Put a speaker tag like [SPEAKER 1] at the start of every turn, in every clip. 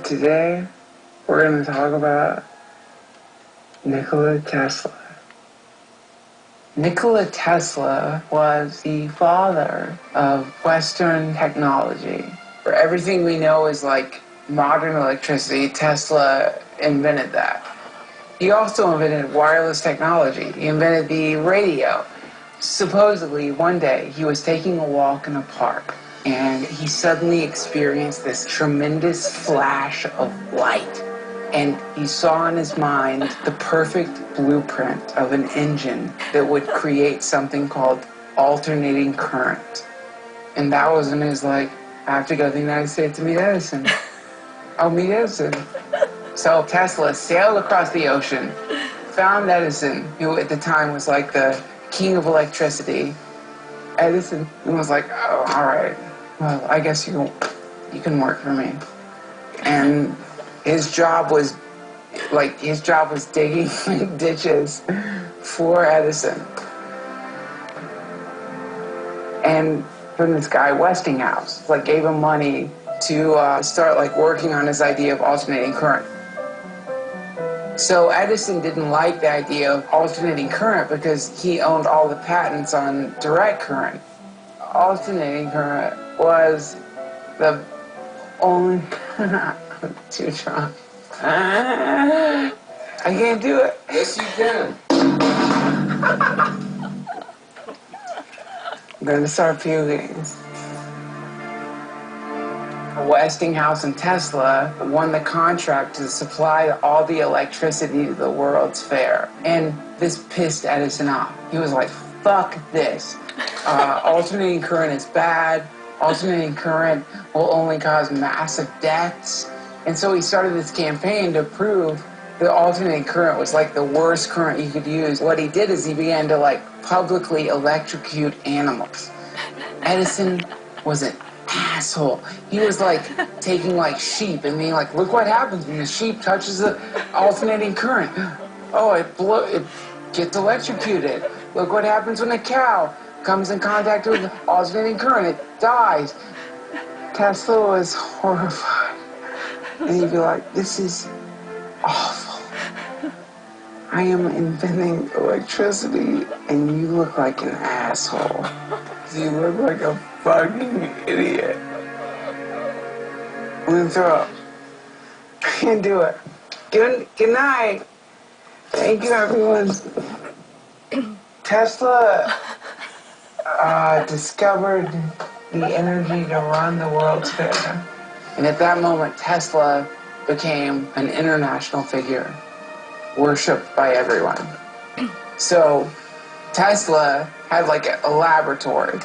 [SPEAKER 1] Today, we're going to talk about Nikola Tesla. Nikola Tesla was the father of Western technology. For everything we know is like modern electricity, Tesla invented that. He also invented wireless technology. He invented the radio. Supposedly, one day, he was taking a walk in a park, and he suddenly experienced this tremendous flash of light. And he saw in his mind the perfect blueprint of an engine that would create something called alternating current. And that was when he was like, I have to go to the United States to meet Edison. I'll meet Edison. So Tesla sailed across the ocean, found Edison, who at the time was like the king of electricity. Edison was like, oh, all right, well, I guess you can work for me. And his job was digging ditches for Edison. And from this guy Westinghouse, gave him money to start working on his idea of alternating current. So Edison didn't like the idea of alternating current because he owned all the patents on direct current. Alternating current was the only... I'm too drunk. I can't do it.
[SPEAKER 2] Yes, you can.
[SPEAKER 1] I'm going to start puking. Westinghouse and Tesla won the contract to supply all the electricity to the World's Fair. And this pissed Edison off. He was like, fuck this. Alternating current is bad. Alternating current will only cause massive deaths. And so he started this campaign to prove that alternating current was the worst current you could use. What he did is he began to publicly electrocute animals. Edison was an asshole. He was taking sheep and being like, look what happens when the sheep touches the alternating current. Oh, it gets electrocuted. Look what happens when a cow comes in contact with alternating current. It dies. Tesla was horrified. And he'd be like, this is awful. I am inventing electricity and you look like an asshole. You look like a fucking idiot. I'm gonna throw up. I can't do it. Good night. Thank you, everyone. Tesla discovered the energy to run the World's Fair. And at that moment, Tesla became an international figure, worshipped by everyone. So Tesla had a laboratory.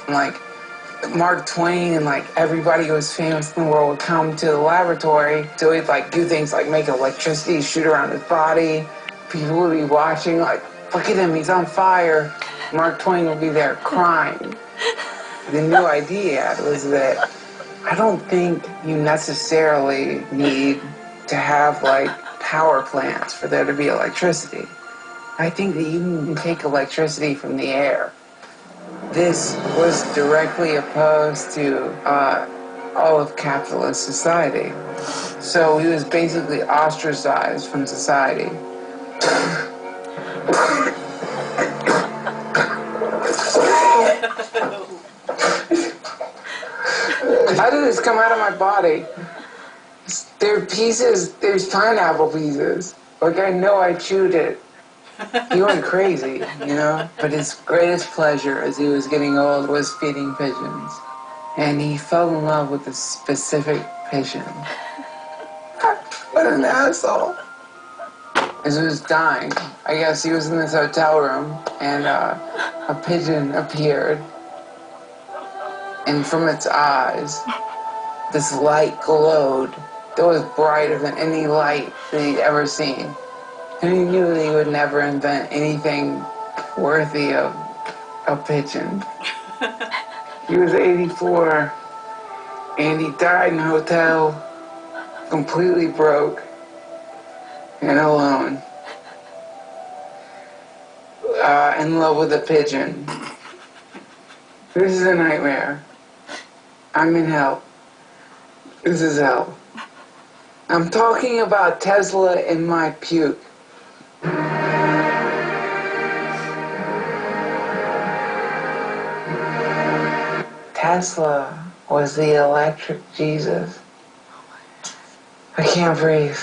[SPEAKER 1] Mark Twain and everybody who was famous in the world would come to the laboratory. So he'd do things make electricity shoot around his body. People would be watching look at him, he's on fire. Mark Twain would be there crying. The new idea was that I don't think you necessarily need to have power plants for there to be electricity. I think that you can take electricity from the air. This was directly opposed to all of capitalist society. So he was basically ostracized from society. How did this come out of my body? There are pieces, there's pineapple pieces. I know I chewed it. He went crazy, But his greatest pleasure as he was getting old was feeding pigeons. And he fell in love with a specific pigeon. What an asshole. As he was dying, I guess he was in this hotel room, and a pigeon appeared. And from its eyes, this light glowed that was brighter than any light that he'd ever seen. And he knew that he would never invent anything worthy of a pigeon. He was 84, and he died in a hotel, completely broke and alone, in love with a pigeon. This is a nightmare. I'm in hell. This is hell. I'm talking about Tesla in my puke. Tesla was the electric Jesus. I can't breathe.